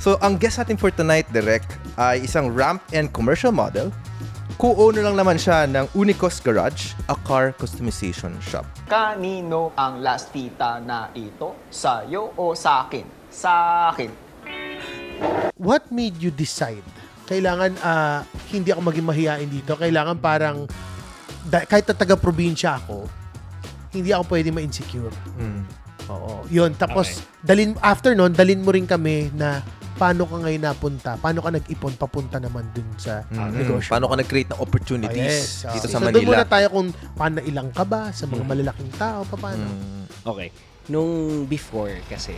So, ang guest natin for tonight, Direk, ay isang ramp and commercial model. Co-owner lang naman siya ng Unicos Garage, a car customization shop. Kanino ang last tita na ito? Sa'yo o sa akin? Sa akin. What made you decide? Kailangan hindi ako maging mahihain dito. Kailangan parang kahit na taga-probinsya ako, hindi ako pwede ma-insecure. Oo. Yun. Tapos, after nun, dalin mo rin kami na paano ka ngayon napunta? Paano ka nag-ipon papunta naman dun sa negosyo? Paano ka nag-create ng opportunities dito sa so, Manila? doon muna tayo kung paano ilang ka ba sa mga malalaking tao, paano? Okay. Nung before kasi,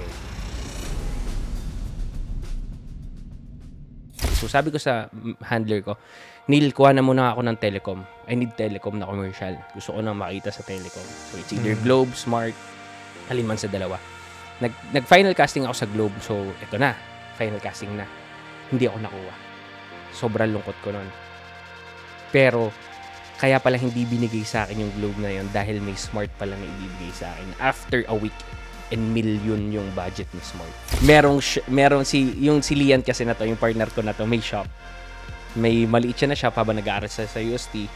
so sabi ko sa handler ko, Neil, kuha na muna ako ng telecom. I need telecom na commercial. Gusto ko nang makita sa telecom. So it's either Globe, Smart, alin man sa dalawa. Nag-final casting ako sa Globe. So ito na, final casting na. Hindi ako nakuha. Sobrang lungkot ko nun. Pero kaya pala hindi binigay sa akin yung Globe na yun dahil may Smart pala na ibibigay sa akin. After a week, and million yung budget ni Smart. Merong si Lian kasi na to, yung partner ko na to, may shop. May maliit siya na shop habang nag-aaral sa UST.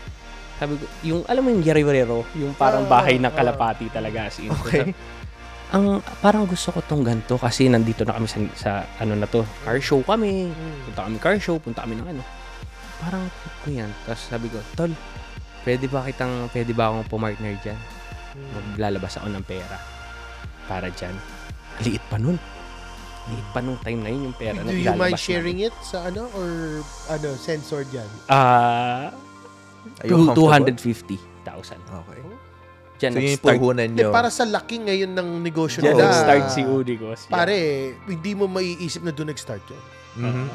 Sabi ko, yung alam mo yung Guerrero, yung parang bahay ng kalapati talaga as in. Okay. Parang gusto ko tong ganito kasi nandito na kami sa ano na to, car show kami. Punta kami car show, punta kami ng ano. Parang ko yan. Tapos sabi ko, tol, pwede ba akong pumartner dyan? Maglalabas ako ng pera para dyan. Liit pa nun. Liit pa nung time na yun yung pera. Do you mind sharing it sa ano? Or sensor dyan? 250,000. Okay. Dyan So, yung nag-start. puhunan nyo. Para sa laki ngayon ng negosyo Dyan nila. nag-start si Unicos. Pare, hindi mo maiisip na doon nag-start yun.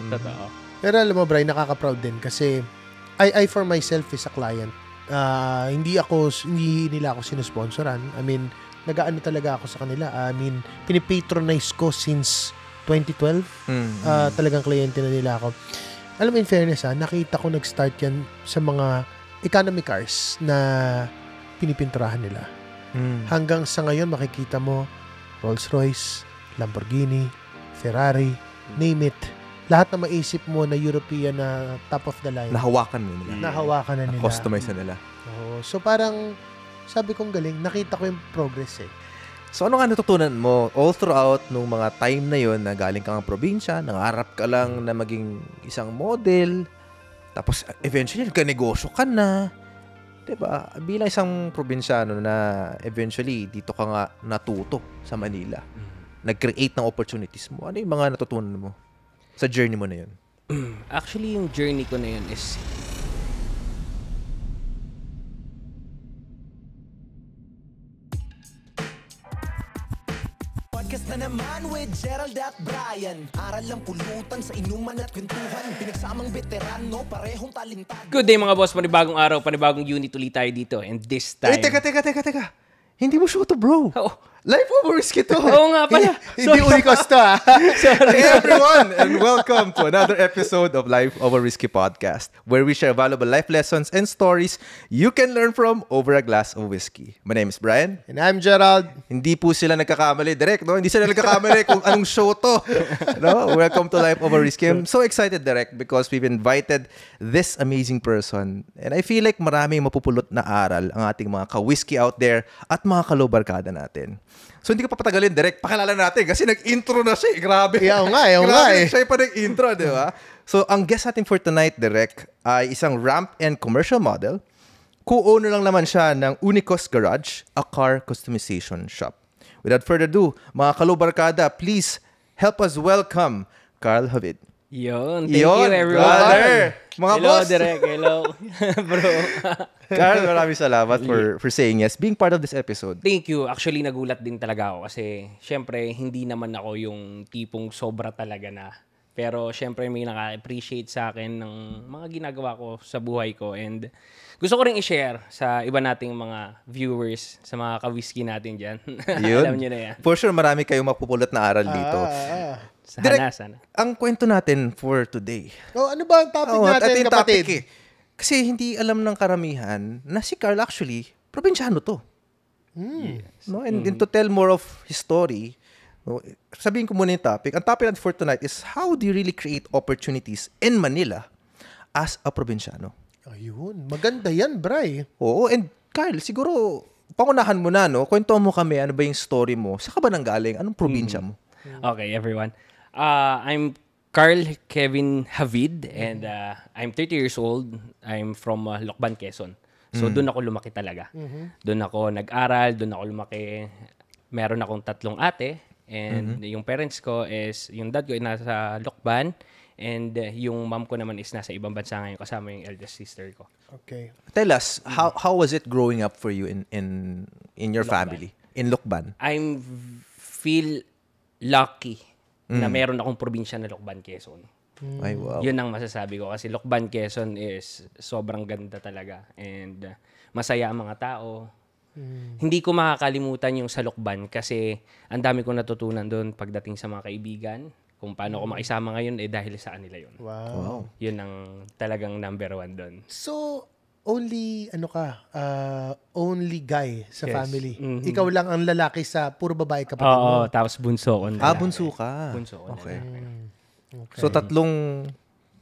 Totoo. Pero alam mo, Brian, nakaka-proud din kasi I for myself is a client. Hindi nila ako sinusponsoran. I mean, nag-aano talaga ako sa kanila. I mean, pinipatronize ko since 2012. Talagang kliyente na nila ako. Alam mo, in fairness, nakita ko nag-start yan sa mga economy cars na pinipinturahan nila. Hanggang sa ngayon, makikita mo Rolls-Royce, Lamborghini, Ferrari, name it. Lahat na maisip mo na European na top of the line. Nahawakan mo nila. Nahawakan na nila. Customize na nila. So parang, sabi kong galing, nakita ko yung progress eh. So ano nga natutunan mo all throughout nung mga time na yon na galing kang probinsya, nangarap ka lang na maging isang model, tapos eventually nagka-negosyo ka na. Diba? Bilang isang probinsyano na eventually dito ka nga natuto sa Manila. Nag-create ng opportunities mo. Ano yung mga natutunan mo sa journey mo na yun? Actually, yung journey ko na yun is Podcast na naman with Gerald at Brian. Aral lang pulutan sa inuman at kwentuhan. Pinagsamang veterano, parehong talentado. good day mga boss, panibagong araw, panibagong unit ulit tayo dito. And this time... Teka. Hindi mo show to, bro. Oh. Life over risk ito. Oo nga pala. Hindi Unicos to Hey everyone, and welcome to another episode of Life Over Risky Podcast, where we share valuable life lessons and stories you can learn from over a glass of whiskey. My name is Brian. And I'm Gerald. Hindi po sila nagkakamali, Direk, no? Hindi sila nagkakamali kung anong show to. No? Welcome to Life Over Risky. I'm so excited, Direk, because we've invited this amazing person. And I feel like maraming mapupulot na aral ang ating mga ka-whiskey out there at mga kalobarkada natin. So hindi ko papatagalin, Direk. Pakilala natin kasi nag-intro na siya. Grabe. Yeah, nga eh. Siya pa nag-intro, di ba? So ang guest natin for tonight, Direk, ay isang ramp and commercial model. Co-owner lang naman siya ng Unicos Garage, a car customization shop. Without further ado, mga kalobarkada, please help us welcome Carl Javid. Yun. Thank you, everyone. Brother. Mga hello, boss. Direk. Hello. Bro. Carl, maraming salamat for saying yes, being part of this episode. Thank you. Actually, nagulat din talaga ako kasi syempre, hindi naman ako yung tipong sobra talaga na. Pero syempre, may naka-appreciate sa akin ng mga ginagawa ko sa buhay ko. And gusto ko rin i-share sa iba nating mga viewers, sa mga ka-whiskey natin dyan. Alam nyo na yan. For sure, marami kayong mapupulot na aral dito. Sana. Ang kwento natin for today. Ano ba ang topic natin, yung kapatid? topic, kasi hindi alam ng karamihan na si Carl actually, probinsyano to. Yes. No? And to tell more of his story, Sabihin ko muna yung topic. Ang topic natin for tonight is how do you really create opportunities in Manila as a probinsyano? Ayun. Maganda yan, Bray. Oo, and Kyle, siguro, pangunahan mo na, no? Kwento mo kami, ano ba yung story mo? Saan ka ba nanggaling? Anong probinsya mo? Okay, everyone. I'm Carl Kevin Havid and I'm 30 years old. I'm from Lokban, Quezon. So, doon ako lumaki talaga. Doon ako nag-aral, doon ako lumaki. Meron akong 3 ate. And yung parents ko is, yung dad ko ay nasa Lokban. And yung mom ko naman is nasa ibang bansa ngayon kasama yung eldest sister ko. Okay. Tell us, how was it growing up for you in your family? In Lokban? I feel lucky na meron akong probinsya na Lokban, Quezon. Ay, wow. Yun ang masasabi ko kasi Lokban, Quezon is sobrang ganda talaga. And masaya ang mga tao. Hindi ko makakalimutan yung sa Lokban kasi ang dami kong natutunan doon pagdating sa mga kaibigan. Kung paano ako makisama ngayon, dahil sa kanila yun. Wow. Yun ang talagang number 1 doon. So, only only guy sa Yes. family. Ikaw lang ang lalaki sa puro babae kapatid mo. Oo, tapos bunso ko. Bunso ka. Bunso ko. Okay. Okay. So, 3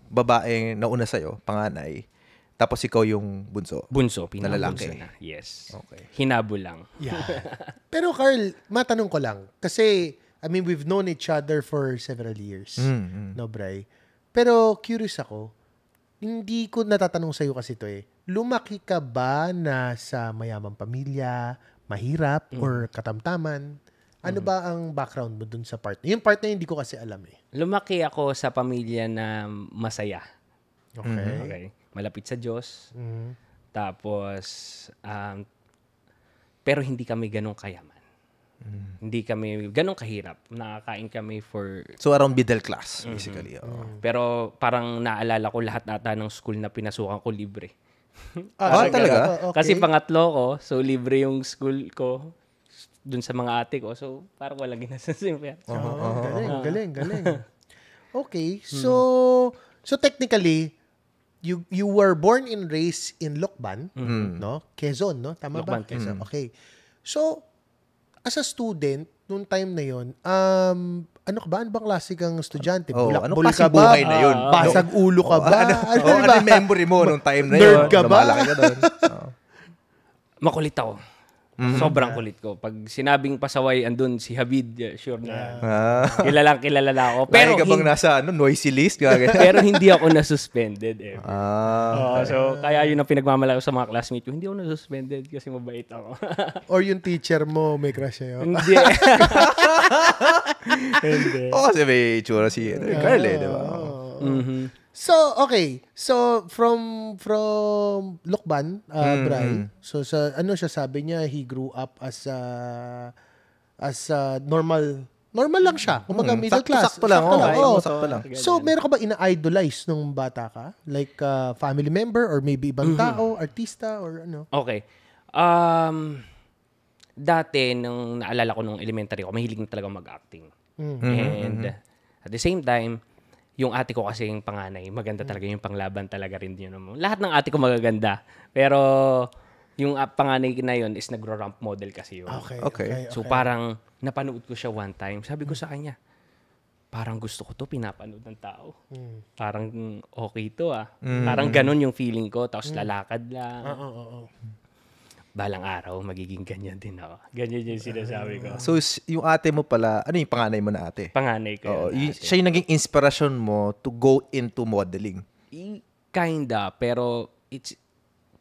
babae nauna sa'yo, panganay. Tapos ikaw yung bunso. Bunso, Na lalaki. pinakabunso na. Yes. Okay. Hinabol lang. Yeah. Pero Carl, matanong ko lang. Kasi, I mean, we've known each other for several years. No, Bray? Pero curious ako, hindi ko natatanong sa'yo kasi ito eh. Lumaki ka ba na sa mayamang pamilya, mahirap, or katamtaman? Ano ba ang background mo dun sa part? Yung part na hindi ko kasi alam eh. Lumaki ako sa pamilya na masaya. Okay. Okay. Malapit sa Diyos. Tapos, pero hindi kami ganong kayaman. Hindi kami ganong kahirap. Nakakain kami for... So, around middle class, basically. Pero parang naalala ko lahat ata ng school na pinasukan ko libre. Talaga? Okay. Kasi pangatlo ko, so libre yung school ko dun sa mga ate ko. So, parang walang ginasasimper. Galing. Okay. So technically, you were born and raised in Lokban, no? Quezon, no? Tama Lokban, ba? Quezon. Okay. So, as a student, nung time na yon, ano ka ba? Ano bang klase kang estudyante? Anong Bulakbol klaseng ka ba? buhay na yun? Basag ulo ka ba? Ano yung memory mo nung time na yun? Nerd ka ba? Lumalaki ka doon. Makulit ako. Sobrang kulit ko. Pag sinabing pasaway, andun si Habib, sure na. Kilala na ako. Pero Pero, ka bang nasa noisy list? pero hindi ako na-suspended ever. Ah. So, kaya yun ang pinagmamalaki ko sa mga classmates ko. Hindi ako na-suspended kasi mabait ako. Or yung teacher mo, may crush sa'yo? Hindi. Hindi. Kasi may itsura si Carl di ba? So, okay. So, from Lokban, Bray, so sa ano siya sabi niya, he grew up as a normal lang siya. Kumbaga middle class. Sakto lang. Oo. Sakto lang. So, meron ka ba ina-idolize nung bata ka? Like family member or maybe ibang tao, artista or ano? Okay. Dati, nung naalala ko nung elementary ko, mahilig na talaga mag-acting. And at the same time, yung ate ko kasi yung panganay, maganda talaga yung panglaban talaga rin yun. Lahat ng ate ko magaganda. Pero yung panganay na yun is nagro-ramp model kasi yun. Okay. So parang napanood ko siya one time. Sabi ko sa kanya, parang gusto ko to pinapanood ng tao. Parang okay to Parang ganun yung feeling ko. Tapos lalakad lang. Balang araw, magiging ganyan din ako. Ganyan yung sinasabi ko. So, yung ate mo pala, ano yung panganay mo na ate? Panganay ko yun. Siya yung naging inspirasyon mo to go into modeling. Kinda, pero it's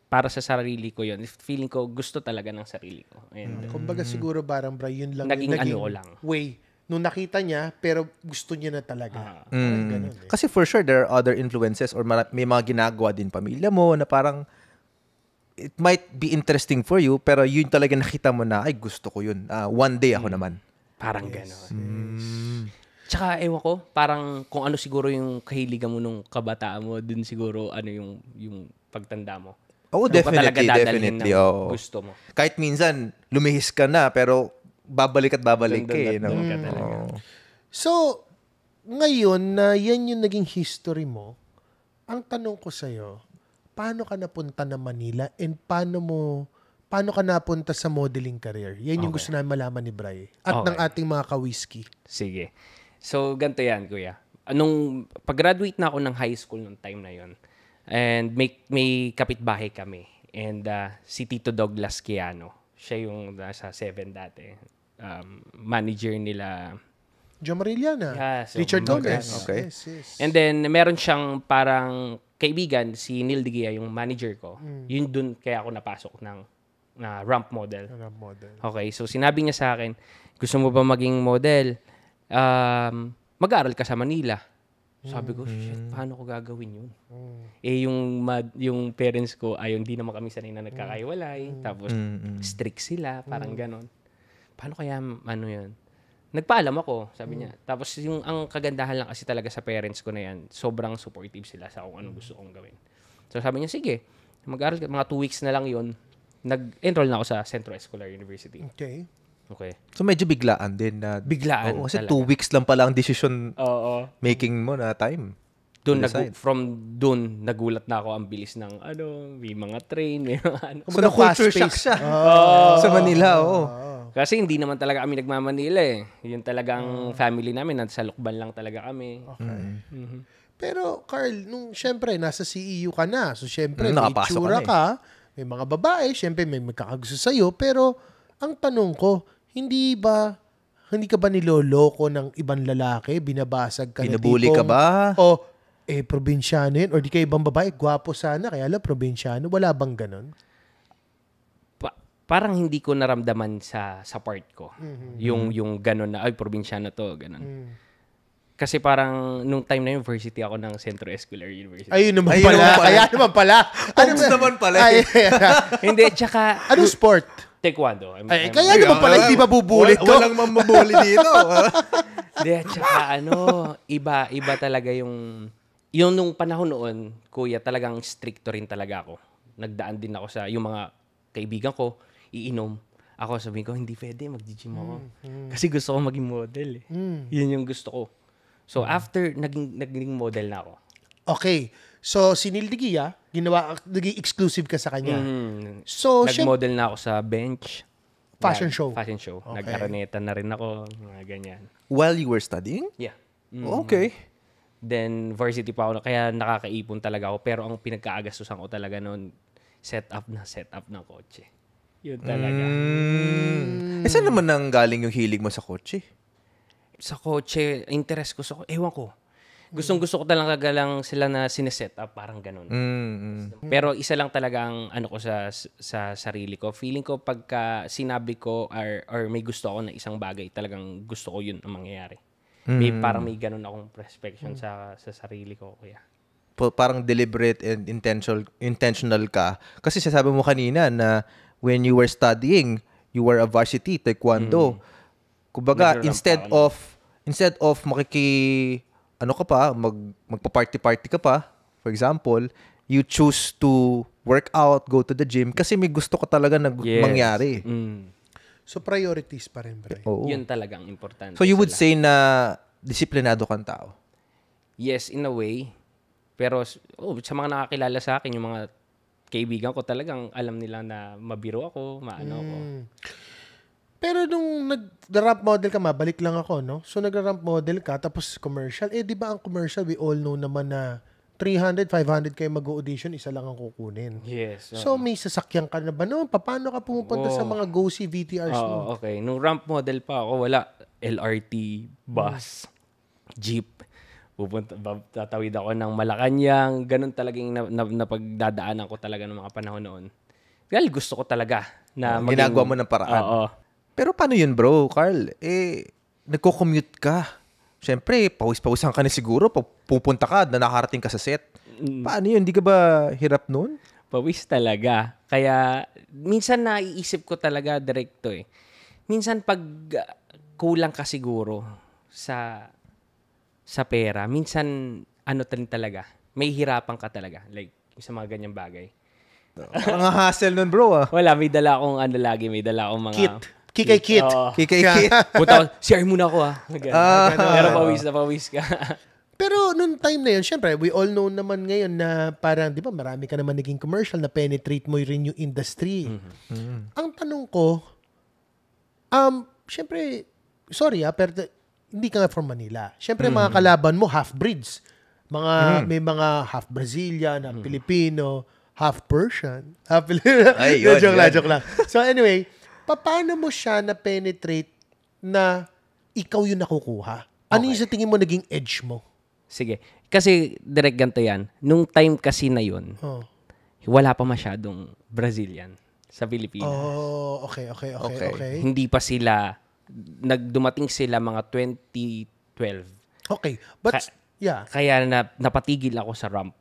para sa sarili ko yun. Feeling ko gusto talaga ng sarili ko. And Kumbaga siguro parang Bray, yun lang. Naging yung ano ko lang. way. Nung nakita niya, pero gusto niya na talaga. Parang ganun eh. Kasi for sure, there are other influences or may mga ginagawa din pamilya mo na parang it might be interesting for you, pero yun talaga nakita mo na, ay, gusto ko yun. One day ako naman. Parang gano'n. Tsaka, ewan ko, parang kung ano siguro yung kahiligan mo nung kabataan mo, dun siguro ano yung pagtanda mo. Oo, Ano pa talaga definitely, dadalhin definitely. ng Oo. gusto mo. Kahit minsan, lumihis ka na, pero babalik ka eh. No? Doon ka talaga. So, ngayon na yan yung naging history mo, ang tanong ko sa'yo, paano ka napunta na Manila and paano mo paano ka napunta sa modeling career? Yan yung Okay. gusto namin malaman ni Bray. At Okay. ng ating mga ka-whiskey. Sige. So, ganito yan, kuya. Nung pag-graduate na ako ng high school nung time na yon, and may kapitbahay kami. And si Tito Douglas Quiano, siya yung nasa 7 dati. Manager nila. John Marillana. Yeah, so, Richard okay, Gomez. okay. Yes, yes. And then, meron siyang parang kaibigan, si Neil De Guia, yung manager ko. Yun dun kaya ako napasok ng ramp model. Ano, model. Okay, so sinabi niya sa akin, gusto mo ba maging model? Mag-aaral ka sa Manila. Sabi ko, shit, paano ko gagawin yun? Eh, yung parents ko, hindi naman kami sanay na nagkakaiwalay. Tapos, strict sila, parang ganon. Paano kaya, yun? Nagpaalam ako, sabi niya. Tapos, ang kagandahan lang kasi talaga sa parents ko na yan, sobrang supportive sila sa kung anong gusto kong gawin. So, sabi niya, sige, mag-aaral ka, mga 2 weeks na lang yun. Nag-enroll na ako sa Centro Escolar University. Okay. Okay. So medyo biglaan din na. Biglaan Oo, kasi talaga. 2 weeks lang pala ang decision Oo. making mo na time. Doon Decide. nagulat na ako ang bilis ng may mga train, may mga ano. So na-culture shock siya. Sa Manila, oo. Kasi hindi naman talaga kami nagmamanila eh. Yun talagang family namin, nasa Lukban lang talaga kami. Okay. Pero, Carl, nung syempre, nasa CEU ka na. So, syempre, may Nakapasok itsura ka na eh. ka. May mga babae. Syempre, may magkakagusto sa'yo. Pero, ang tanong ko, hindi ka ba niloloko ng ibang lalaki? Binabasag ka Binabuli ka ba? O, probinsyano yun? Or di kayo ibang babae? Gwapo sana, kaya lang probinsyano. Wala bang ganon? Parang hindi ko naramdaman sa part ko. Yung gano'n na, probinsyano to, gano'n. Kasi parang nung time na university ako ng Centro Escolar University. Ayun naman Ayun pala. naman pala. Kaya naman pala. Pogs naman pala. Ay, Hindi, tsaka anong sport? taekwondo. Kaya naman pala hindi mabubuli to. Walang mamabuli dito. Hindi, tsaka iba talaga yung nung panahon noon, kuya, talagang stricto rin talaga ako. Nagdaan din ako sa, yung mga kaibigan ko, iinom. Ako sabihin ko, hindi pwede, mag-gym ako. Kasi gusto ko maging model eh. Yun yung gusto ko. So, after, naging model na ako. Okay. So, si Neil De Guia, naging exclusive ka sa kanya. So, Nag-model na ako sa bench. Fashion show. Fashion show. Okay. Nag-araneta na rin ako. Mga ganyan. While you were studying? Yeah. Okay. Then, varsity pa ako. Kaya nakakaipon talaga ako. Pero ang pinagkaagastusan ko talaga noon, set up ng kotse. Yun talaga. Saan naman nang galing yung hilig mo sa kotse? Sa kotse, interest ko sa ewan ko. Gusto ko talaga lang sila na sineset up, parang ganun. Pero isa lang talaga ang ano ko sa sarili ko. Feeling ko pagka sinabi ko or may gusto ako na isang bagay, talagang gusto ko yun ang mangyayari. Parang may ganun akong perception sa sarili ko, kuya. Parang deliberate and intentional ka. Kasi sasabi mo kanina na when you were studying, you were a varsity taekwondo. Kumbaga, Nag-ramp instead of magpa-party-party ka pa, for example, you choose to work out, go to the gym, kasi may gusto ka talaga na mangyari. So, priorities pa rin, Bray. Oo. Yun talagang importante. So, you would say na disiplinado kang tao? Yes, in a way. Pero sa mga nakakilala sa akin, yung mga kaibigan ko talagang alam nila na mabiro ako, maano ako. Pero nung nag-ramp model ka, mabalik lang ako, no? So, nag-ramp model ka, tapos commercial. Di ba ang commercial, we all know naman na 300, 500 kayo mag-audition, isa lang ang kukunin. Yes. So, may sasakyan ka na ba noon? Paano ka pumupunta sa mga go-see VTRs mo? Okay. Nung ramp model pa ako, wala. LRT, bus, jeep. Tatawid ako ng Malacanang. Ganun talagang napagdadaanan ko talaga ng mga panahon noon. Dahil gusto ko talaga na ginagawa mo ng paraan. Oo. Pero paano yun, bro, Carl? Nagko-commute ka. Siyempre, pawis-pawisan ka na siguro. Pupunta ka, na nakarating ka sa set. Paano yun? Hindi ka ba hirap nun? Pawis talaga. Kaya, minsan naiisip ko talaga direkto eh. Minsan pag kulang ka siguro sa pera, minsan talaga, may hirapan ka talaga. Like, sa mga ganyang bagay. Mga hassle nun, bro, ah. Wala, may dala akong may dala akong mga... Kikay kit. Kikay-kit. Punta ako, CR muna ako Pero pawis ka. Pero nung time na yun, syempre, we all know naman ngayon na parang, di ba, marami ka naman naging commercial na penetrate mo rin yung industry. Ang tanong ko, syempre, sorry pero hindi ka nga from Manila. Syempre, mga kalaban mo, half-breeds. May mga half Brazilian, half Filipino, half Persian, half Filipino. Ay, yun, joke lang. So anyway, paano mo siya na-penetrate na ikaw yung nakukuha? Ano yung sa tingin mo naging edge mo? Sige. Kasi, direct ganito yan. Nung time kasi na yun, wala pa masyadong Brazilian sa Pilipinas. Oh, okay. Hindi pa sila, nagdumating sila mga 2012. Okay. But, yeah. Kaya napatigil ako sa ramp.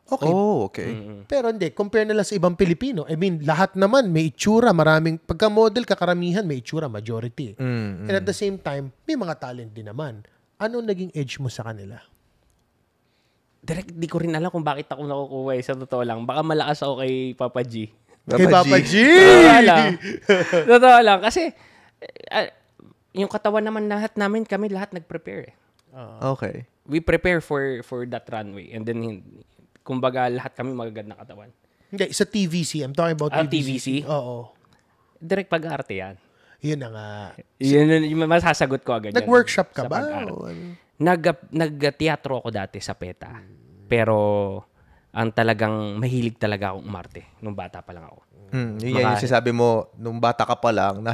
Okay. Oh, okay. Pero hindi, compare na lang sa ibang Pilipino. I mean, lahat naman may itsura, maraming, pagka-model, kakaramihan, may itsura, majority. And at the same time, may mga talent din naman. Ano naging edge mo sa kanila? Direct, di ko rin alam kung bakit ako nakukuha sa totoo lang. Baka malakas ako kay Papa G. Kay Papa G! Totoo lang. Kasi, yung katawan naman kami lahat nag-prepare. Okay. We prepare for that runway. And then, kumbaga, lahat kami magaganda na katawan. Hindi, sa TVC. I'm talking about TVC? Oo. Direct pag-arte yan. Yun na nga. Yun yung masasagot ko agad. Nag-workshop ka sa ba? Nag-teatro ako dati sa PETA. Pero, ang talagang mahilig talaga akong umarte nung bata pa lang ako. Yun yung sinasabi mo, nung bata ka pa lang,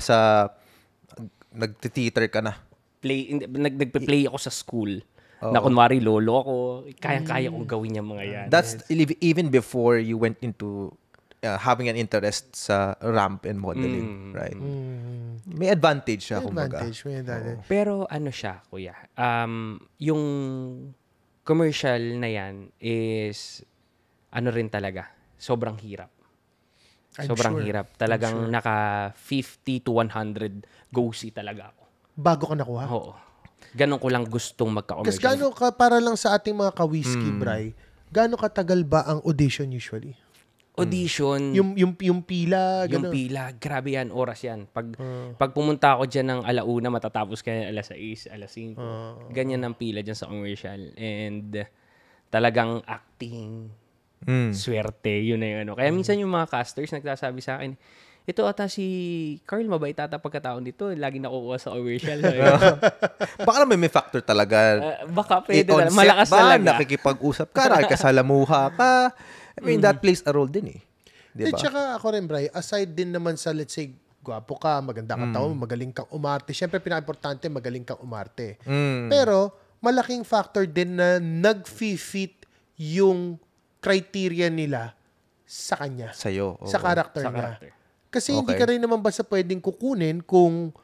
nag-theater ka na. Nagpe-play ako sa school. Na kunwari lolo ako, kaya-kaya kong gawin yung mga yan. That's even before you went into having an interest sa ramp and modeling, right? May advantage siya, kumbaga. May advantage. Pero ano siya, kuya? Yung commercial na yan is ano rin talaga, sobrang hirap. Sobrang hirap. Talagang naka 50 to 100 go-see talaga ako. Bago ka nakuha? Oo. Ganon ko lang gustong magka-commercial. Kasi gano'n ka, para lang sa ating mga ka-whiskey, Bray, gano'n katagal ba ang audition usually? Audition. Yung pila, gano'n? Yung pila, grabe yan, oras yan. Pag pumunta ako dyan ng 1:00, matatapos ka yan 6:00, 5:00. Ganyan ang pila dyan sa commercial. And talagang acting, swerte, yun na yung ano. Kaya minsan yung mga casters nagsasabi sa akin, ito ata si Carl, mabait ata pagkataon dito. Lagi nakukuha sa commercial. Baka naman may factor talaga. Baka pwede talaga. Malakas talaga. Nakikipag-usap ka, nakikasalamuha ka. I mean, that plays a role din eh. Diba? Tsaka ako rin, Bray, aside din naman sa, let's say, gwapo ka, maganda ka taon, magaling kang umarte. Siyempre, pinaka-importante, magaling kang umarte. Pero, malaking factor din na nag-fit yung criteria nila sa kanya. Sa'yo. Sa character niya. Character. Kasi hindi ka rin naman basta pwedeng kukunin kung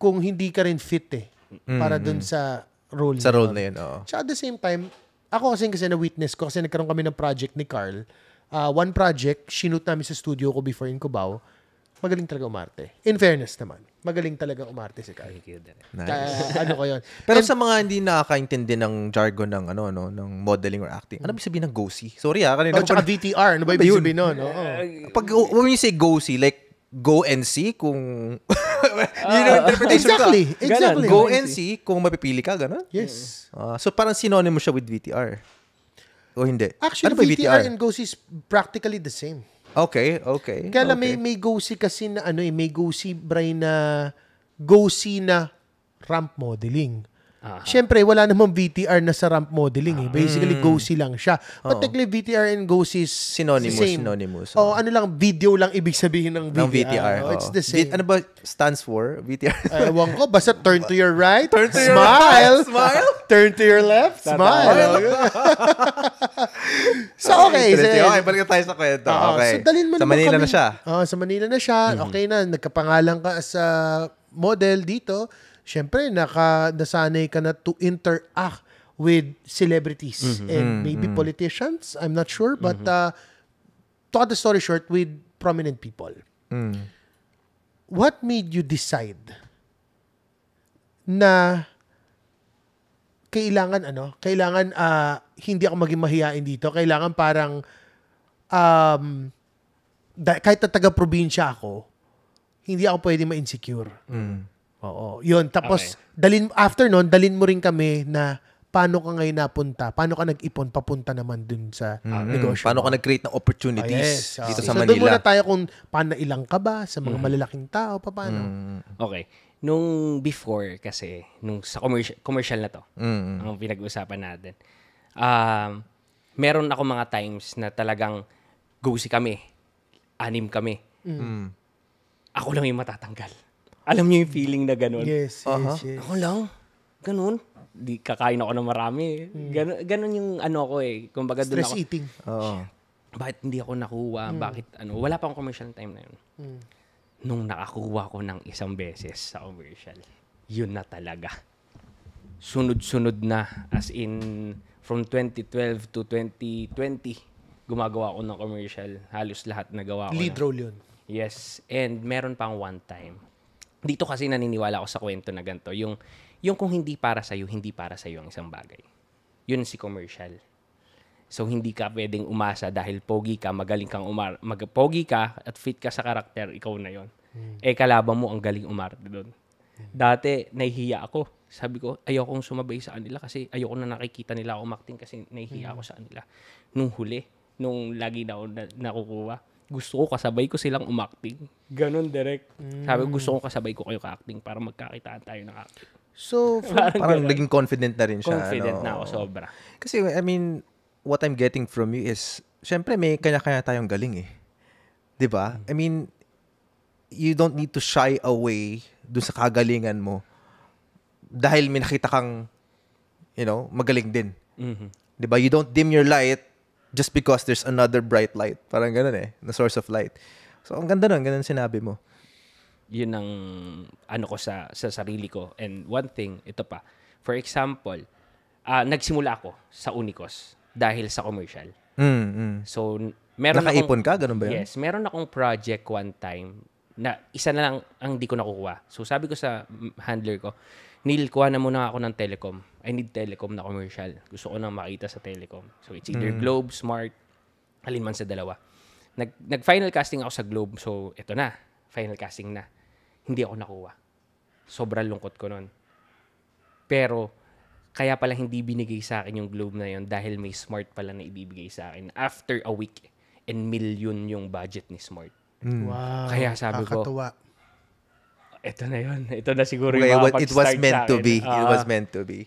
hindi ka rin fit para dun sa role sa role na yun, oo. So at the same time, ako kasi na-witness ko, kasi nagkaroon kami ng project ni Carl. One project, shoot namin sa studio ko before in Cubao. Magaling talaga umarte. In fairness naman, magaling talaga umarte si Carl. Nice. Ano ko yun. Pero sa mga hindi nakakaintindi ng jargon ng ng modeling or acting, ano ibig sabihin ng go-see? Sorry kanina. Tsaka VTR, ano ba ibig sabihin nun? Pag when you say go-see, like go and see kung yun ang interpretation Exactly. Go and see kung mapipili ka, gano'n? Yes. So parang synonymous siya with VTR. O hindi? Actually, ano ba VTR and go-see is practically the same. Okay. Kaya lang may go-see kasi na may go-see, Bray, na go-see na ramp modeling. Siyempre, wala namang VTR na sa ramp modeling. Basically, go-see lang siya. But technically, VTR and go-see is synonymous. Ano lang, video lang ibig sabihin ng VTR. Ng VTR. It's the same. Ano ba stands for? VTR? Ewan ko, basta turn to your right, Turn to your smile. right, smile. Turn to your left, smile. So, okay. Okay, balik tayo sa kwento. Okay. So, dalhin mo sa naman Manila kami. na siya. Sa Manila na siya. Okay na, nagkapangalan ka sa model dito. Siyempre, nasanay ka na to interact with celebrities and maybe politicians. I'm not sure. But to cut the story short, with prominent people. What made you decide na kailangan hindi ako maging mahiyain dito. Kailangan parang kahit na taga-probinsya ako, hindi ako pwede ma-insecure. Oo. Yun. Tapos, dalin mo rin kami na paano ka ngayon napunta? Paano ka nag-ipon papunta naman dun sa negosyo Paano mo? ka nag-create ng opportunities dito sa So, doon muna Manila? tayo kung paano ilang ka ba sa mga malalaking tao, paano? Okay. Nung before kasi, nung sa commercial na to, ang pinag-uusapan natin, meron ako mga times na talagang gosi kami, 6 kami. Ako lang yung matatanggal. Alam niyo yung feeling na ganun? Yes. Ako lang? Ganun? Di kakain ako ng marami. Ganun yung ano ko eh. Kumbaga doon Stress ako, eating. Oo. bakit hindi ako nakuha? Bakit ano? Wala pa akong commercial time na yun. Nung nakakuha ko ng isang beses sa commercial, yun na talaga. Sunod-sunod na. As in, from 2012 to 2020, gumagawa ako ng commercial. Halos lahat nagawa ko. Lead role yun. Yes. And meron pang one time. Dito kasi naniniwala ako sa kwento na ganito. Yung kung hindi para sa'yo, hindi para sa'yo ang isang bagay. Yun si commercial. So, hindi ka pwedeng umasa dahil pogi ka, magaling kang pogi ka at fit ka sa karakter, ikaw na yon. Kalaban mo ang galing umarte doon. Dati, nahihiya ako. Sabi ko, ayokong sumabay sa kanila kasi ayoko na nakikita nila ako umakting kasi nahihiya ako sa kanila. Nung huli, nung lagi na ako nakukuha, gusto ko kasabay ko silang umakting. Ganon, direct. Sabi ko, gusto ko kasabay ko kayo ka-acting para magkakitaan tayo ng acting. So, Parang naging confident na rin siya. Confident na ako sobra. Kasi, I mean, what I'm getting from you is, syempre may kanya-kanya tayong galing eh. 'Di ba? I mean, you don't need to shy away dun sa kagalingan mo dahil may nakita kang, magaling din. 'Di ba? You don't dim your light just because there's another bright light. Parang ganun eh, na source of light. So, ang ganda nun, ganun sinabi mo. Yun ang ano ko sa sarili ko. And one thing, ito pa. For example, nagsimula ako sa Unicos dahil sa commercial. So, meron Nakaipon ka? Ganun ba yun? Yes. Meron akong project one time na isa na lang ang di ko nakukuha. So, sabi ko sa handler ko, Neil, kuha na muna ako ng telecom. I need telecom na commercial. Gusto ko nang makita sa telecom. So, it's either Globe, Smart, alin man sa dalawa. Nag-final casting ako sa Globe. So, ito na. Final casting na. Hindi ako nakuha. Sobrang lungkot ko nun. Pero, kaya pala hindi binigay sa akin yung Globe na yun dahil may Smart pala na ibibigay sa akin. After a week, and million yung budget ni Smart. wow. Kaya sabi ko, kakatuwa. ito na yun. Ito na siguro Okay, yung it was makapag-start meant sa to akin. be. It was meant to be.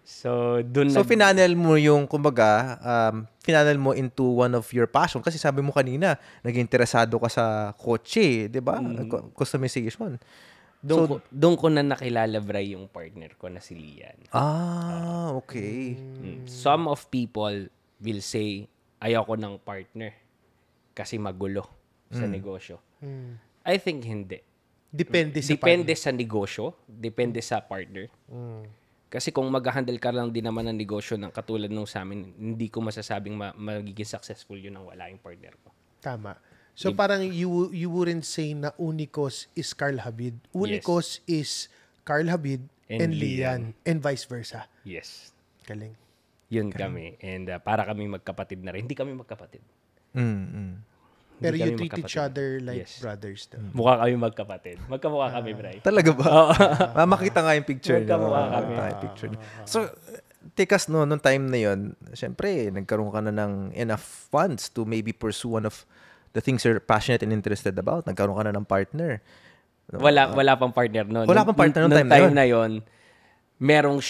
So, dun So, finanel mo yung, kumbaga, finanel mo into one of your passion. Kasi sabi mo kanina, naging interesado ka sa kotse, di ba? Customization. Doon ko na nakilala, Bray, yung partner ko na si Lian. Okay. Some of people will say, ayaw ko ng partner kasi magulo sa negosyo. I think hindi. Depende sa sa negosyo, depende sa partner. Kasi kung mag-handle ka lang din naman ng negosyo ng katulad nung sa amin, hindi ko masasabing magiging successful yun nang wala yung partner ko. Tama. So parang you wouldn't say na Unicos is Carl Habib. Unicos is Carl Habib and Lian and vice versa. Yes. Galing. Yun kami. And para kami magkapatid na rin. Hindi kami magkapatid. Pero Hindi you kami treat each magkapatid. other like Yes. brothers daw. Mukha kami magkapatid. Magkamukha kami, Bray. Talaga ba? Makita nga yung picture. Magkamukha kami. Picture. So, take us nung time na yun, syempre, nagkaroon ka na ng enough funds to maybe pursue one of the things you're passionate and interested about. Nagkaroon ka na ng partner. Wala pang partner noon. Wala pang partner nung time na yon. Merong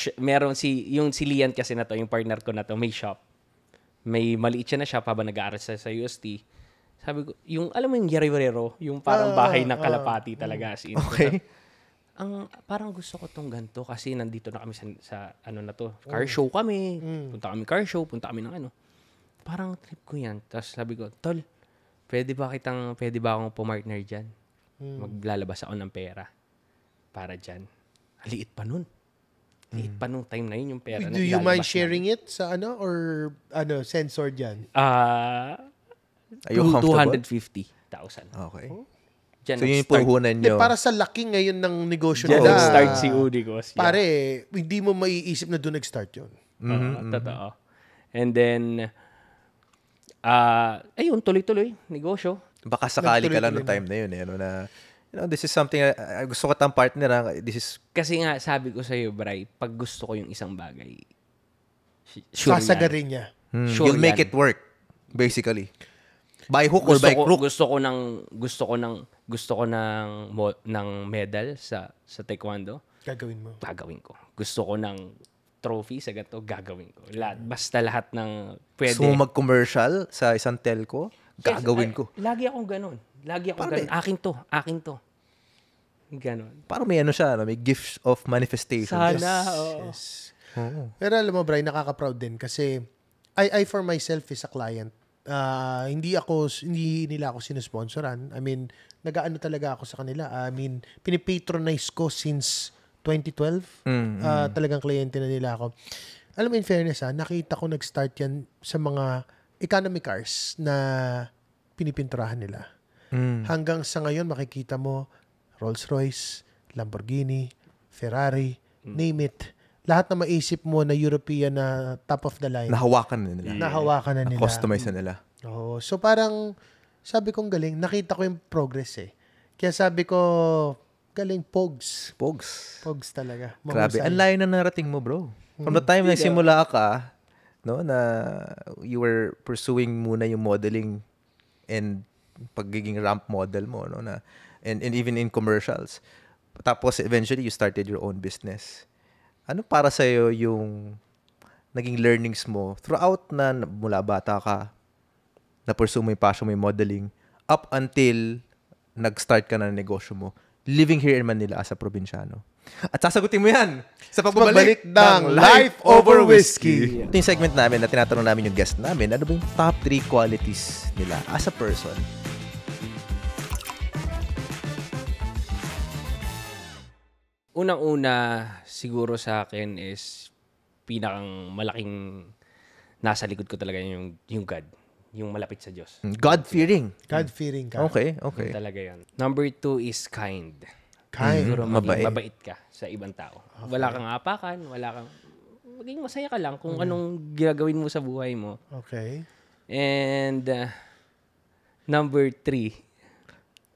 si Lian kasi na to, yung partner ko na to, may shop. May maliit siya na shop habang nag-aaral sa UST. Sabi ko, yung alam mo yung yari-warero, yung parang bahay ng kalapati talaga. As in. Okay. Parang gusto ko tong ganito kasi nandito na kami sa ano na to. Car show kami. Punta kami car show, punta kami ng ano. Parang trip ko yan. Tapos sabi ko, Tol, pwede ba akong pumartner dyan? Maglalabas ako ng pera para dyan. Liit pa nun. Liit pa nung time na yun yung pera. Do you mind sharing it sa ano or sensor dyan? Are you comfortable? 250,000. Okay. Dyan So, yun yung nag-start. puhunan nyo. Para sa laki ngayon ng negosyo Dyan nila. nag-start si Unicos. Yeah. Pare, hindi mo maiisip na doon nag-start yun. Totoo. And then, ayun, tuloy-tuloy, negosyo. Baka sakali ka lang no time na yun. Eh, this is something, gusto ko tang partner. This is, Kasi nga, sabi ko sa'yo, Bray, pag gusto ko yung isang bagay, Sure yan. Sasagarin niya. Sure You'll make yan. it work, basically. By hook or by crook. Gusto ko ng medal sa taekwondo. Gagawin ko. Gusto ko ng trophy sa ganito, gagawin ko. Basta lahat ng pwede. So, mag-commercial sa isang telco, gagawin ko. Lagi akong ganun. Akin to. Ganon. Parang may siya, may gifts of manifestation. Sana, oo. Yes. Pero alam mo, Brian, nakaka-proud din kasi I for myself is a client. Hindi nila ako sinusponsoran. I mean, nag-aano talaga ako sa kanila. I mean, pinipatronize ko since 2012. Talagang kliyente na nila ako. Alam mo, in fairness, nakita ko nag-start yan sa mga economy cars na pinipinturahan nila. Hanggang sa ngayon, makikita mo Rolls-Royce, Lamborghini, Ferrari, name it. Lahat na maisip mo na European na top of the line. Nahawakan na nila. Nahawakan na nila. Na-customize na nila. Oo. So parang, sabi kong galing, nakita ko yung progress eh. Kaya sabi ko, galing, Pogs. Pogs talaga. Grabe. Mahusay. Ang layo na narating mo, bro. From the time na simula ka, no, na you were pursuing muna yung modeling and pagiging ramp model mo, no, na and even in commercials. Tapos eventually you started your own business. Ano para sa iyo yung naging learnings mo throughout na mula bata ka, na pursue mo yung passion mo yung modeling up until nag-start ka na ng negosyo mo, living here in Manila as a probinsyano? At sasagutin mo yan sa pagbabalik ng Life Over Whiskey. Ito yung segment namin na tinatanong namin yung guest namin, ano ba yung top 3 qualities nila as a person? Unang-una, siguro sa akin is pinakang malaking nasa likod ko talaga yung God. Yung malapit sa Diyos. God-fearing. God-fearing ka. Okay. Yun talaga yun. Number 2 is kind. Kind. Siguro Mabait. mabait ka sa ibang tao. Okay. Wala kang apakan, maging masaya ka lang kung anong ginagawin mo sa buhay mo. Okay. And number 3.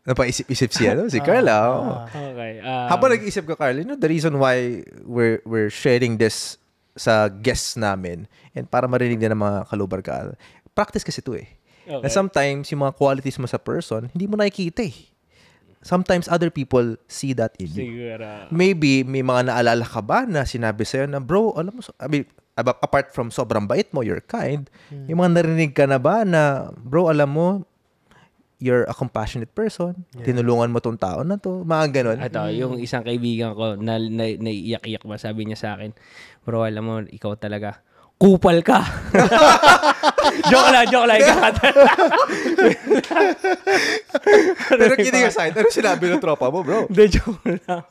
Napaisip-isip siya, no? Si Carla. Okay. Habang nag-iisip ka, Carla, the reason why we're sharing this sa guests namin and para marinig din ng mga kalubar ka, practice kasi ito eh. Okay. Na sometimes, yung mga qualities mo sa person, hindi mo nakikita eh. Sometimes other people see that in you. Siguro. Maybe may mga naalala ka ba na sinabi sa'yo na, bro, alam mo, I mean, apart from sobrang bait mo, you're kind, yung mga narinig ka na ba na, bro, alam mo, you're a compassionate person, tinulungan mo tong tao na to, mga ganon. Ito, yung isang kaibigan ko na naiiyak-iyak ba, sabi niya sa akin, bro, alam mo, ikaw talaga, kupal ka. joke lang. Pero kidding aside, ano sinabi ng tropa mo, bro? Hindi, joke lang.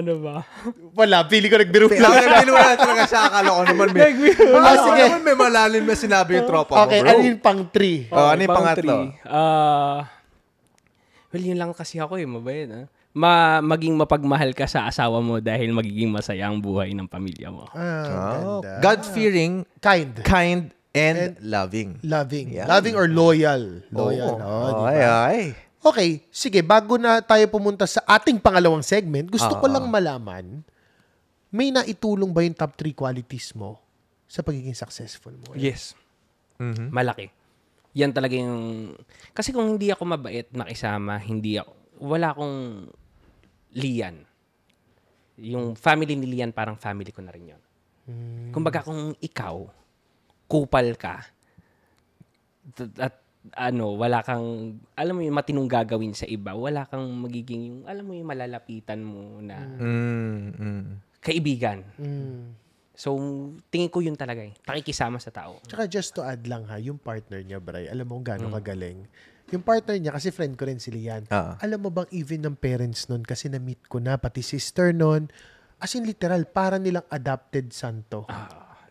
Ano ba? Wala, pili ko nagbiro lang. Pinula talaga siya, akala ko naman may... sige. naman may malalim na sinabi yung tropa mo, Okay, bro. ano yung pang 3? Ano yung pangatlo? Well, yun lang kasi ako mabait. Maging mapagmahal ka sa asawa mo dahil magiging masaya ang buhay ng pamilya mo. Ganda. God-fearing, kind, and loving. Loving. Yan. Loving or loyal. Loyal. Oo. Diba? Ay. Okay, sige, bago na tayo pumunta sa ating pangalawang segment, gusto ko lang malaman, may naitulong ba yung top 3 qualities mo sa pagiging successful mo? Yes. Malaki. Yan talaga yung... Kasi kung hindi ako mabait nakisama, wala akong Lian. Yung family ni Lian, parang family ko na rin yun. Kumbaga kung ikaw, kupal ka, at wala kang, alam mo yung matinong gagawin sa iba, wala kang magiging yung, alam mo yung malalapitan mo na kaibigan. So, tingin ko yun talaga pakikisama sa tao. Tsaka just to add lang yung partner niya, Bray, alam mo kung gano'ng kagaling. Yung partner niya, kasi friend ko rin si Lian. Alam mo bang even ng parents nun, kasi na-meet ko na, pati sister nun, as in literal, para nilang adopted son to.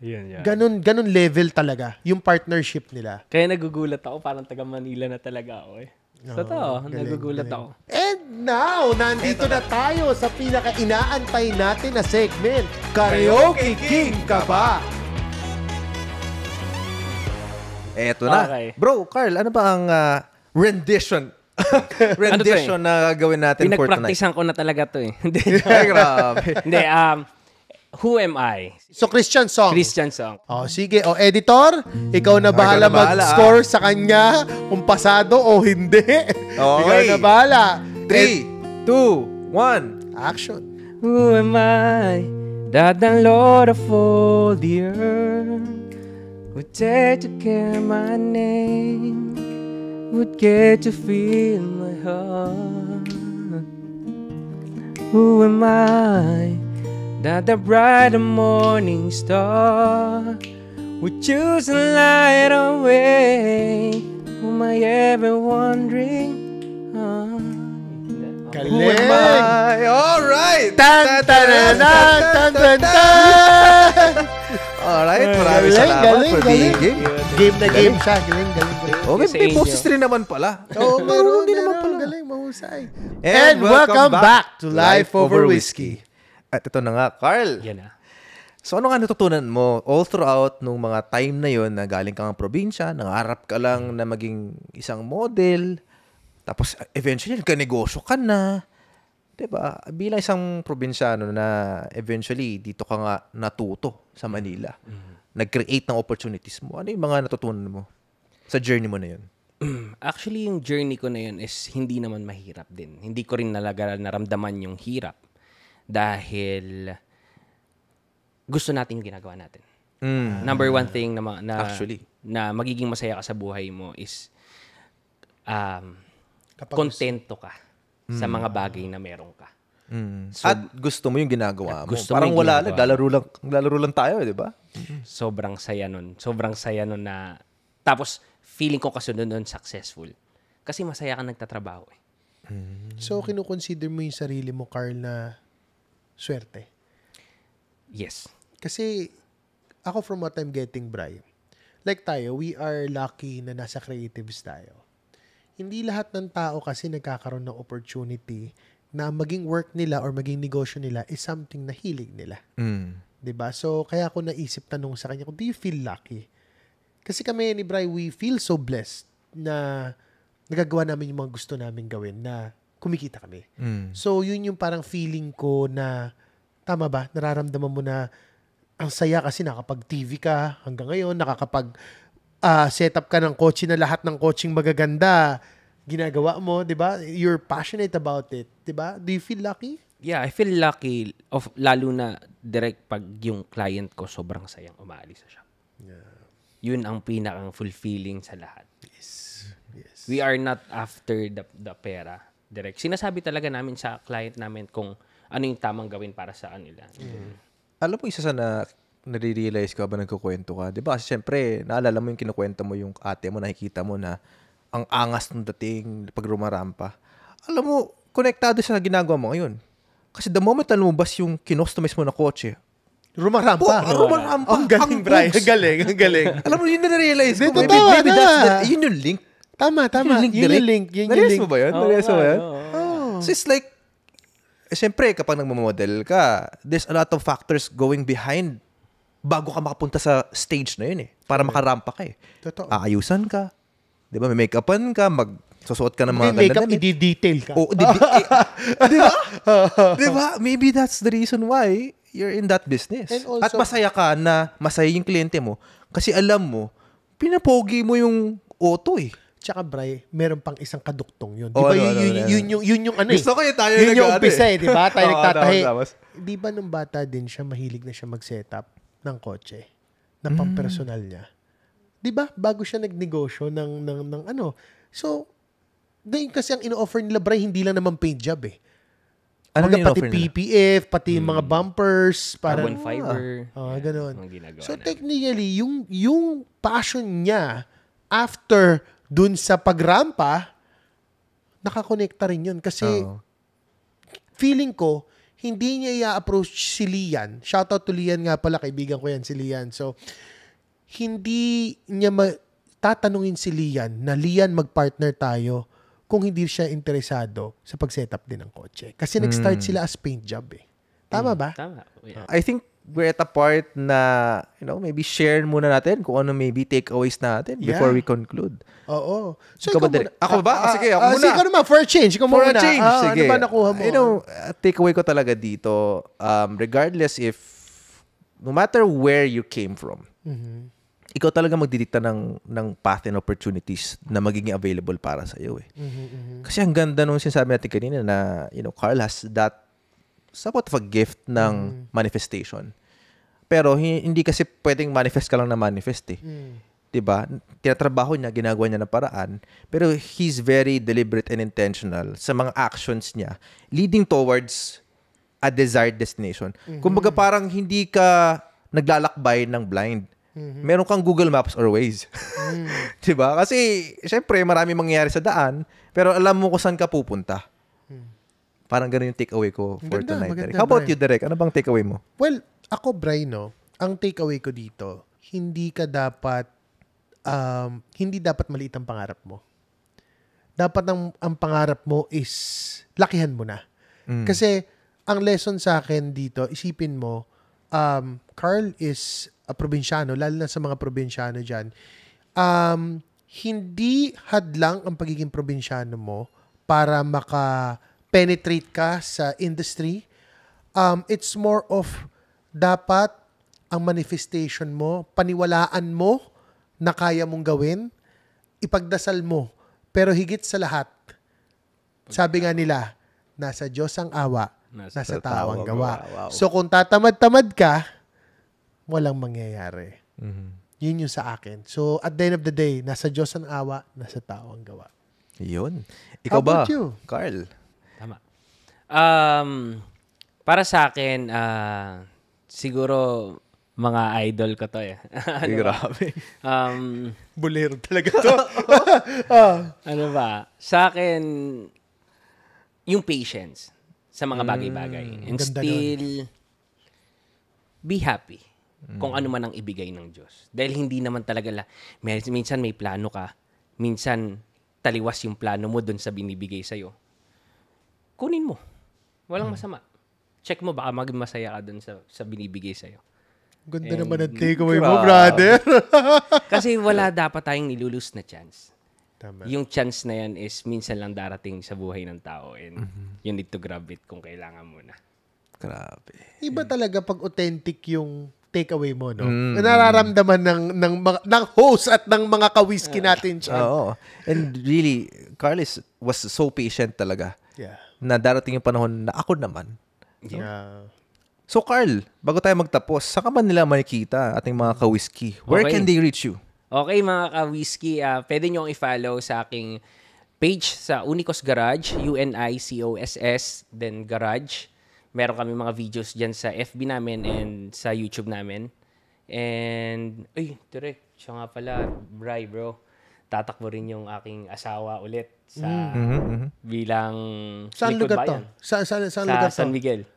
Yan. Ganun level talaga, yung partnership nila. Kaya nagugulat ako, parang taga Manila na talaga ako Totoo, nagugulat ako. And now, nandito na tayo sa pinaka-inaantay natin na segment, Karaoke King ka ba? Eto na. Okay. Bro, Carl, ano ba ang rendition na gawin natin for tonight? Pinagpraktisan ko na talaga to Ay, grabe. Hindi, Who Am I? So, Christian song. Christian song. Oh, sige. O, editor, ikaw na bahala mag-score sa kanya kung pasado o hindi. Ikaw na bahala. 3, 2, 1. Action. Who am I that the Lord of all the earth would take to care my name, would care to feel my heart? Who am I that the bright morning star would choose to light away? Whom I ever wondering? Galing! Alright! Tan tan tan tan tan. Alright, maraming salamat for being game. Game na game siya. Galing. Okay, may boses rin naman pala. Oo, meron din naman pala. Galing, mahusay. And welcome back to Life Over Whiskey. At ito na nga, Carl. Yan na. So ano nga natutunan mo all throughout nung mga time na yon na galing kang probinsya, nangarap ka lang na maging isang model, tapos eventually nagka-negosyo ka na. Diba? Bilang isang probinsyano na eventually dito ka nga natuto sa Manila. Nag-create ng opportunities mo. Ano yung mga natutunan mo sa journey mo na yun? Actually, yung journey ko na yun is hindi naman mahirap din. Hindi ko rin talaga naramdaman yung hirap dahil gusto natin yung ginagawa natin. Number one thing Actually, na magiging masaya ka sa buhay mo is Kapag kontento ka sa mga bagay na meron ka. at gusto mo yung ginagawa mo. gusto mo Parang yung wala ginagawa lang. Lalaro lang tayo, di ba? Sobrang saya nun. Sobrang saya nun na... Tapos, feeling ko kasunod nun successful. Kasi masaya ka nagtatrabaho eh. So, kinukonsider mo yung sarili mo, Carl, na swerte? Yes. Kasi, ako from what I'm getting, Bri, like tayo, we are lucky na nasa creatives tayo. Hindi lahat ng tao kasi nagkakaroon ng opportunity na maging work nila or maging negosyo nila is something na hilig nila. 'Di ba? So, kaya ako naisip tanong sa kanya, do you feel lucky? Kasi kami ni Bri, we feel so blessed na nagagawa namin yung mga gusto namin gawin na kumikita kami. So, yun yung parang feeling ko na, tama ba? Nararamdaman mo na ang saya kasi nakapag-TV ka hanggang ngayon, nakakapag-setup ka ng kotse na lahat ng coaching magaganda, ginagawa mo, di ba? You're passionate about it, di ba? Do you feel lucky? Yeah, I feel lucky lalo na direct pag yung client ko sobrang sayang umaalis sa shop. Yun ang pinakang fulfilling sa lahat. Yes. We are not after the pera. Direct. Sinasabi talaga namin sa client namin kung ano yung tamang gawin para sa kanila. Alam mo, isa sa nare-realize ko habang nagkukwento ka, di ba? Kasi syempre, naalala mo yung kinukwento mo yung ate mo, nakikita mo na ang angas ng dating pag rumarampa. Alam mo, konektado sa ginagawa mo ngayon. Kasi the moment na lumabas yung kinostomize mo na kotse, Rumarampa. rumarampa. Ang galing, Bri. Ang galing. Alam mo, yun na na-realize ko. Dito Maybe na. that's yun yung link. Tama. Yun yung link. Na-realize mo ba yun? Na-realize mo ba yun? Oh. So it's like, siyempre, kapag nagmamodel ka, there's a lot of factors going behind bago ka makapunta sa stage na yun eh. Para makarampa ka eh. Totoo. Aayusan ka. Di ba? May make-upan ka, magsusuot ka ng mga May makeup, ganda-damit. i-detail ka. Oh, di ba? Di ba? Maybe that's the reason why you're in that business. And also, at masaya ka na masaya yung kliyente mo kasi alam mo, pinapogi mo yung auto eh. Tsaka, Bri, meron pang isang kaduktong yun. Di Oh, ba ano. yun yung ano eh. Gusto ko yung tayo Yun yung nag-ano umpisa eh. Di ba? Tayo Oo, nagtatahi. tapos. Di ba nung bata din siya, mahilig na siya mag-setup ng kotse na pang-personal niya? Di ba? Bago siya nagnegosyo ng ano. So, dahil kasi ang ino-offer nila, Bri, hindi lang naman paint job eh. Ano Pati in-offer nila? PPF, pati yung mga bumpers. Carbon Parang, fiber. ganun. Ang ginagawa So, na. technically, yung passion niya after dun sa pagrampa, nakakonekta rin yun. Kasi, feeling ko, hindi niya i-approach si Lian. Shoutout to Lian nga pala, kaibigan ko yan si Lian. So, hindi niya tatanungin si Lian na Lian, mag-partner tayo kung hindi siya interesado sa pag-setup din ng kotse. Kasi nag-start sila as paint job eh. Tama ba? Tama. Yeah. I think we're at a part na, maybe share muna natin kung ano maybe takeaways natin before we conclude. Oo. So, Ikaw ba, Derek? Ako ba? Sige, ako muna. Sige, ikaw naman. For a change. Ikaw For muna. a change, sige. Ano ba nakuha mo? Takeaway ko talaga dito, regardless if no matter where you came from, Mhm. ikaw talaga magdidikta ng path and opportunities na magiging available para sa iyo eh. Kasi ang ganda nung sinasabi natin kanina na, Carl has that somewhat of a gift ng manifestation. Pero hindi kasi pwedeng manifest ka lang na manifest eh. 'Di ba? Tinatrabaho niya, ginagawa niya ng paraan, pero he's very deliberate and intentional sa mga actions niya leading towards a desired destination. Kumbaga parang hindi ka naglalakbay ng blind. Meron kang Google Maps or Waze. 'Di ba? Kasi syempre marami mangyayari sa daan, pero alam mo kung saan ka pupunta. Parang ganun yung takeaway ko for Maganda, tonight. maganda, Derek. How about Brian? you, Derek? Ano bang takeaway mo? Well, ako, Brian, ang takeaway ko dito, hindi dapat maliit ang pangarap mo. Dapat ang pangarap mo is lakihan mo na. Kasi ang lesson sa akin dito, isipin mo, Carl is a probinsyano, lalo na sa mga probinsyano dyan. Hindi hadlang ang pagiging probinsyano mo para maka-penetrate ka sa industry. It's more of dapat ang manifestation mo, paniwalaan mo na kaya mong gawin, ipagdasal mo. Pero higit sa lahat, sabi nga nila, nasa Diyos ang awa, nasa tao ang gawa. Wow. So kung tatamad-tamad ka, walang mangyayari. Yun yung sa akin. So at the end of the day, nasa Diyos ang awa, nasa tao ang gawa. Yun. Ikaw How about ba, you? Carl? Tama. Para sa akin, siguro mga idol ko to eh. Ay, grabe. Bolero talaga to. Ano ba? Sa akin, yung patience sa mga bagay-bagay. And ganda still, be happy kung ano man ang ibigay ng Diyos. Dahil hindi naman talaga, minsan may plano ka, minsan taliwas yung plano mo dun sa binibigay sa'yo. Kunin mo. Walang masama. Check mo, baka maging masaya ka dun sa binibigay sa'yo. Ganda And naman ang takeaway mo, brother. Kasi wala dapat tayong nilulus na chance. Tama. Yung chance na yan is minsan lang darating sa buhay ng tao and you need to grab it kung kailangan mo na. Grabe. Iba talaga pag authentic yung takeaway mo, no? Nararamdaman ng host at ng mga ka-whiskey natin siya. Oo. And really, Carl was so patient talaga Yeah. na darating yung panahon na ako naman. Yeah. So Carl, bago tayo magtapos, saan ka ba nila makikita ating mga ka-whiskey? Where Okay. can they reach you? Okay mga ka-whiskey, pwede nyo i-follow sa aking page sa Unicos Garage, UNICOSS, then Garage. Meron kami mga videos dyan sa FB namin and sa YouTube namin. And, direct, siya nga pala, bro, tatakbo rin yung aking asawa ulit sa bilang Saan likod lugar to? bayan. Saan Sa lugar to? San Miguel.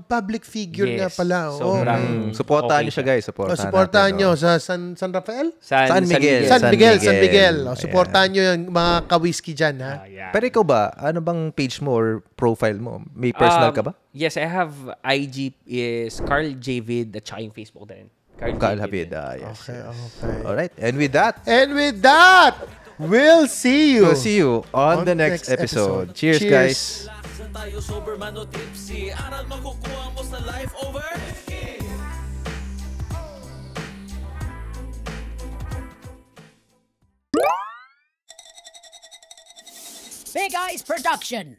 Public figure nga Yes. pala. Sobrang Supportahan okay niyo siya, guys. Supportahan natin, nyo oh. sa San Rafael? San Miguel. San Miguel. Miguel. Supportahan nyo yung mga ka-whiskey dyan, ha? Yeah. Pero ikaw ba, ano bang page mo or profile mo? May personal ka ba? Yes, I have IG is Carl Javid at saka yung Facebook din. Carl Javid. Yes. Okay. Alright. And with that, We'll see you. we'll see you on the next episode. Cheers, guys. Saan tayo sober man o tipsy? Aral makukuha mo sa life over? Big Eyes Production.